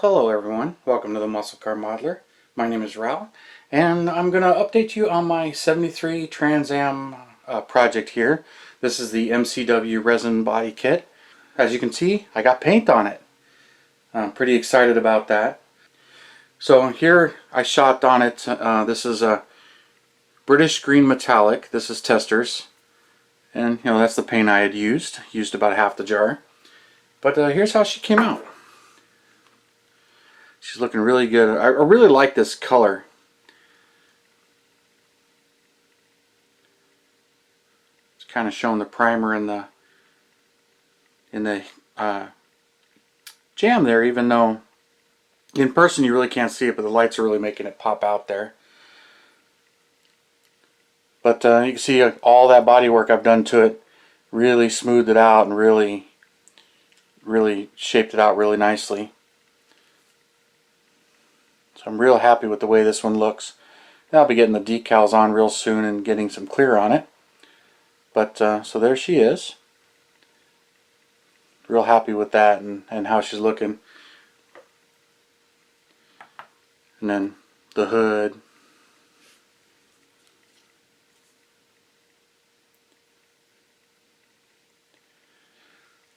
Well, hello everyone. Welcome to the Muscle Car Modeler. My name is Raul, and I'm going to update you on my 73 Trans Am project here. This is the MCW Resin body kit. As you can see, I got paint on it. I'm pretty excited about that. So here I shot on it. This is a British Green Metallic. This is Testers. And that's the paint I had used. Used about half the jar. But here's how she came out. She's looking really good. I really like this color. It's kind of showing the primer in the jam there, even though in person you really can't see it, but the lights are really making it pop out there. But you can see all that body work I've done to it, really smoothed it out and really shaped it out really nicely. So I'm real happy with the way this one looks. I'll be getting the decals on real soon and getting some clear on it. But so there she is. Real happy with that and how she's looking. And then the hood.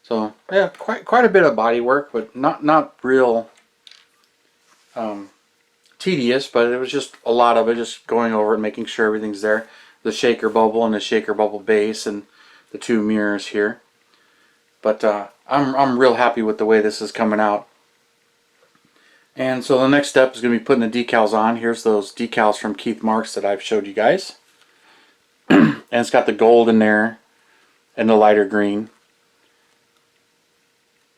So yeah, quite a bit of body work, but not real tedious, but it was just a lot of it, just going over it, making sure everything's there. The shaker bubble and the shaker bubble base and the two mirrors here. But I'm real happy with the way this is coming out. And so the next step is going to be putting the decals on. Here's those decals from Keith Marks that I've showed you guys. And it's got the gold in there and the lighter green.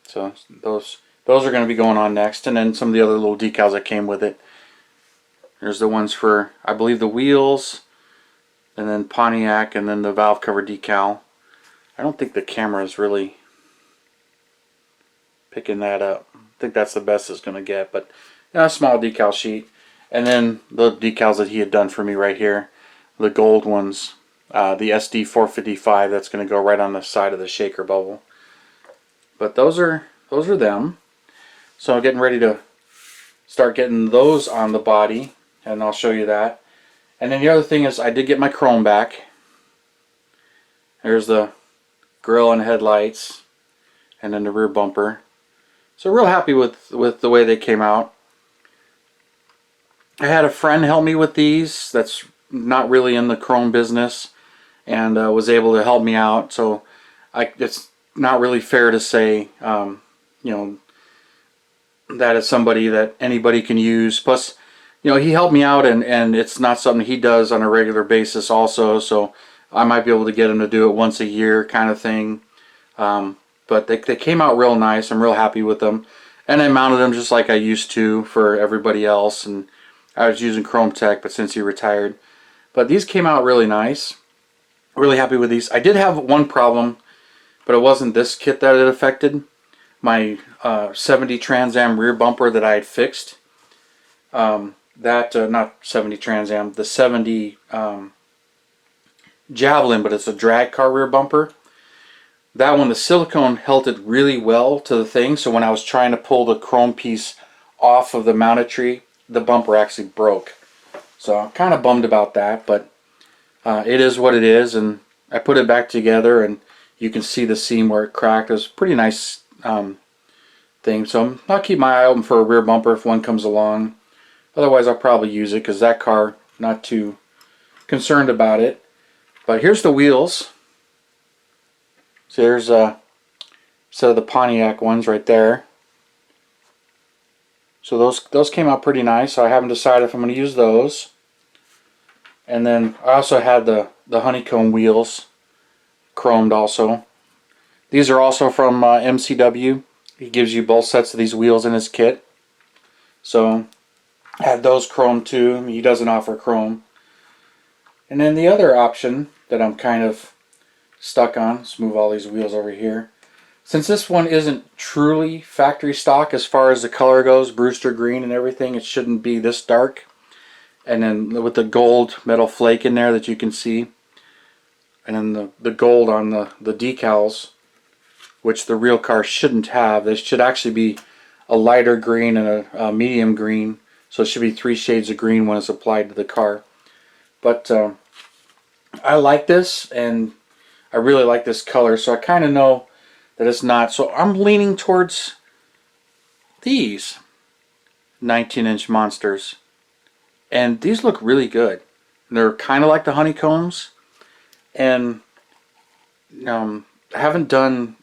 So those are going to be going on next, and then some of the other little decals that came with it. There's the ones for, I believe, the wheels, and then Pontiac, and then the valve cover decal. I don't think the camera is really picking that up. I think that's the best it's going to get, but a small decal sheet. And then the decals that he had done for me right here, the gold ones, the SD 455, that's going to go right on the side of the shaker bubble. But those are them. So I'm getting ready to start getting those on the body, and I'll show you that. And then the other thing is I did get my chrome back. There's the grille and headlights, and then the rear bumper. So real happy with the way they came out. I had a friend help me with these that's not really in the chrome business, and was able to help me out. So it's not really fair to say that is somebody that anybody can use. Plus, he helped me out, and it's not something he does on a regular basis also, so I might be able to get him to do it once a year kind of thing. But they came out real nice. I'm real happy with them. And I mounted them just like I used to for everybody else, and I was using Chrome Tech, but since he retired. But these came out really nice. Really happy with these. I did have one problem, but it wasn't this kit that it affected. My 70 Trans Am rear bumper that I had fixed. Not 70 Trans Am, the 70 Javelin, but it's a drag car rear bumper. That one, the silicone held it really well to the thing, so when I was trying to pull the chrome piece off of the mounted tree, the bumper actually broke. So I'm kind of bummed about that, but it is what it is, and I put it back together, and you can see the seam where it cracked. It was a pretty nice thing, so I'll keep my eye open for a rear bumper if one comes along. Otherwise I'll probably use it, because that car, not too concerned about it. But here's the wheels. So there's a set of the Pontiac ones right there. So those came out pretty nice, so I haven't decided if I'm going to use those. And then I also had the Honeycomb wheels chromed also. These are also from MCW. He gives you both sets of these wheels in his kit. So I had those chrome too. He doesn't offer chrome. And then the other option that I'm kind of stuck on, let's move all these wheels over here. Since this one isn't truly factory stock as far as the color goes, Brewster green and everything, it shouldn't be this dark. And then with the gold metal flake in there that you can see. And then the gold on the decals, which the real car shouldn't have. They should actually be a lighter green and a medium green. So it should be 3 shades of green when it's applied to the car. But I like this, and I really like this color, so I kind of know that it's not. So I'm leaning towards these 19-inch monsters. And these look really good. They're kind of like the Honeycombs. And I haven't done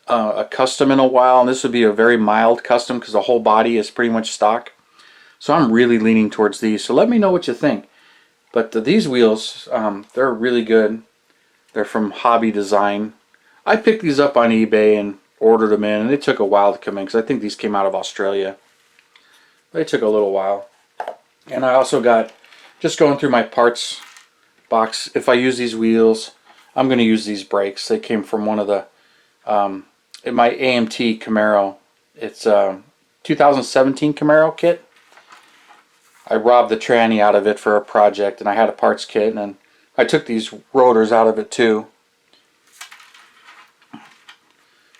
a custom in a while, and this would be a very mild custom because the whole body is pretty much stock. So I'm really leaning towards these. So let me know what you think. But these wheels, they're really good. They're from Hobby Design. I picked these up on eBay and ordered them in, and it took a while to come in because I think these came out of Australia. They took a little while. And I also got, just going through my parts box, if I use these wheels, I'm going to use these brakes. They came from one of the, in my AMT Camaro. It's a 2017 Camaro kit. I robbed the tranny out of it for a project, and I had a parts kit, and then I took these rotors out of it too.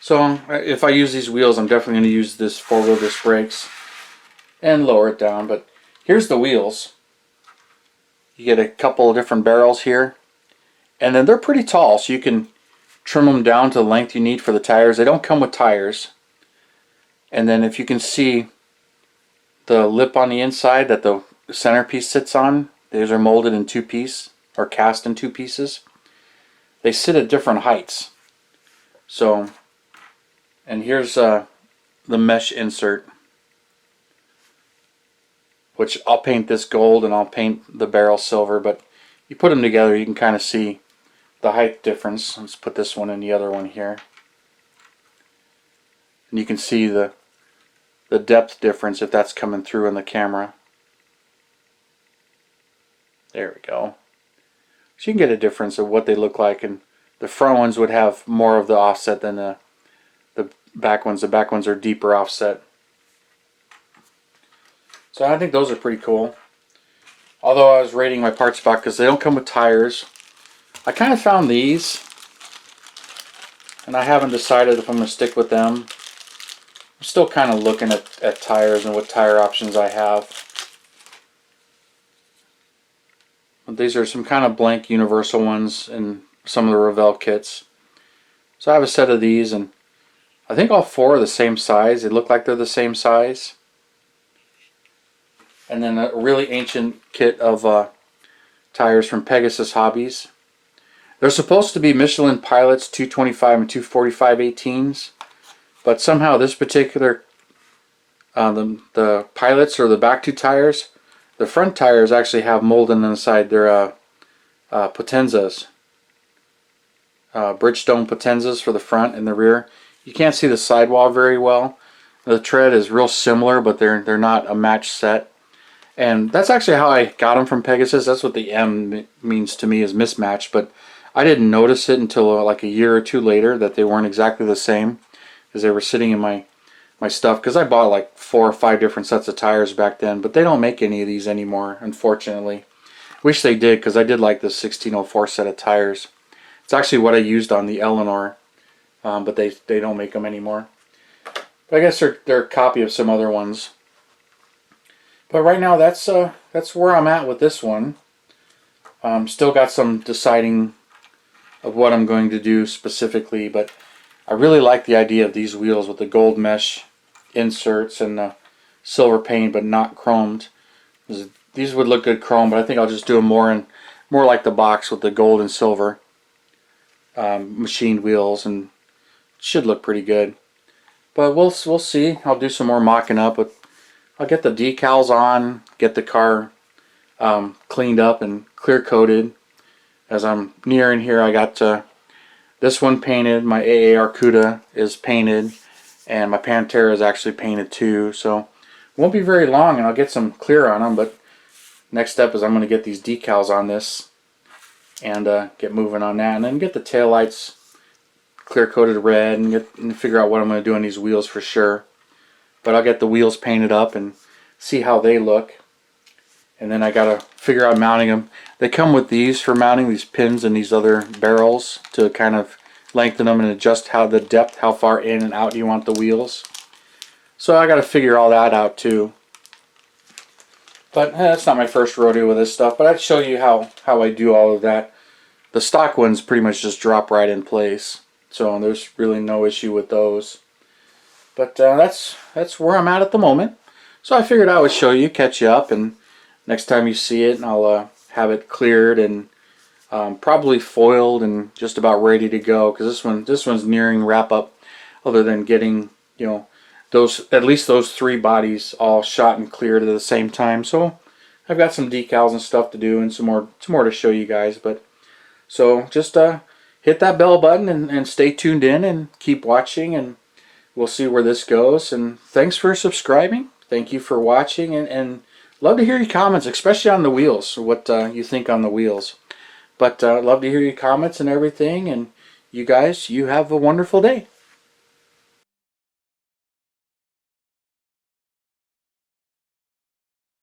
So if I use these wheels, I'm definitely going to use this 4-wheel disc brakes and lower it down. But here's the wheels. You get a couple of different barrels here, and then they're pretty tall, so you can trim them down to the length you need for the tires. They don't come with tires. And then if you can see the lip on the inside that the centerpiece sits on, these are molded in 2-piece or cast in 2 pieces. They sit at different heights. So, and here's the mesh insert, which I'll paint this gold and I'll paint the barrel silver, but you put them together, you can kind of see the height difference. Let's put this one and the other one here. And you can see the depth difference if that's coming through in the camera. There we go. So you can get a difference of what they look like, and the front ones would have more of the offset than the back ones. The back ones are deeper offset. So I think those are pretty cool. Although I was rating my parts box because they don't come with tires. I kind of found these, and I haven't decided if I'm going to stick with them. I'm still kind of looking at tires and what tire options I have. But these are some kind of blank universal ones in some of the Revell kits. So I have a set of these, and I think all 4 are the same size. They look like they're the same size. And then a really ancient kit of tires from Pegasus Hobbies. They're supposed to be Michelin Pilots 225 and 245 18s. But somehow this particular, the Pilots, or the back 2 tires, the front tires actually have molded inside. They're Potenzas. Bridgestone Potenzas for the front and the rear. You can't see the sidewall very well. The tread is real similar, but they're not a matched set. And that's actually how I got them from Pegasus. That's what the M means to me, is mismatched. But I didn't notice it until like a year or 2 later that they weren't exactly the same, because they were sitting in my stuff. Because I bought like 4 or 5 different sets of tires back then, but they don't make any of these anymore, unfortunately. Wish they did, because I did like this 1604 set of tires. It's actually what I used on the Eleanor, but they don't make them anymore. But I guess they're a copy of some other ones. But right now that's where I'm at with this one. Still got some deciding of what I'm going to do specifically, but I really like the idea of these wheels with the gold mesh inserts and the silver paint, but not chromed. These would look good chrome, but I think I'll just do them more like the box with the gold and silver machined wheels, and it should look pretty good. But we'll see. I'll do some more mocking up, but I'll get the decals on, get the car cleaned up and clear coated. As I'm nearing here, I got this one painted. My AA Arcuda is painted, and my Pantera is actually painted too. So it won't be very long, and I'll get some clear on them. But next step is I'm going to get these decals on this and get moving on that, and then get the taillights clear coated red, and figure out what I'm going to do on these wheels for sure. But I'll get the wheels painted up and see how they look. And then I gotta figure out mounting them. They come with these for mounting, these pins and these other barrels to kind of lengthen them and adjust how the depth, how far in and out you want the wheels. So I got to figure all that out too. But that's not my first rodeo with this stuff. But I'd show you how I do all of that. The stock ones pretty much just drop right in place. So there's really no issue with those. But that's where I'm at the moment. So I figured I would show you, catch you up, and next time you see it, I'll have it cleared and probably foiled and just about ready to go. Because this one's nearing wrap up. Other than getting, you know, at least those 3 bodies all shot and cleared at the same time. So I've got some decals and stuff to do and some more to show you guys. But so just hit that bell button and stay tuned in and keep watching, and we'll see where this goes. And thanks for subscribing. Thank you for watching, and love to hear your comments, especially on the wheels, what you think on the wheels. But love to hear your comments and everything. And you guys, you have a wonderful day.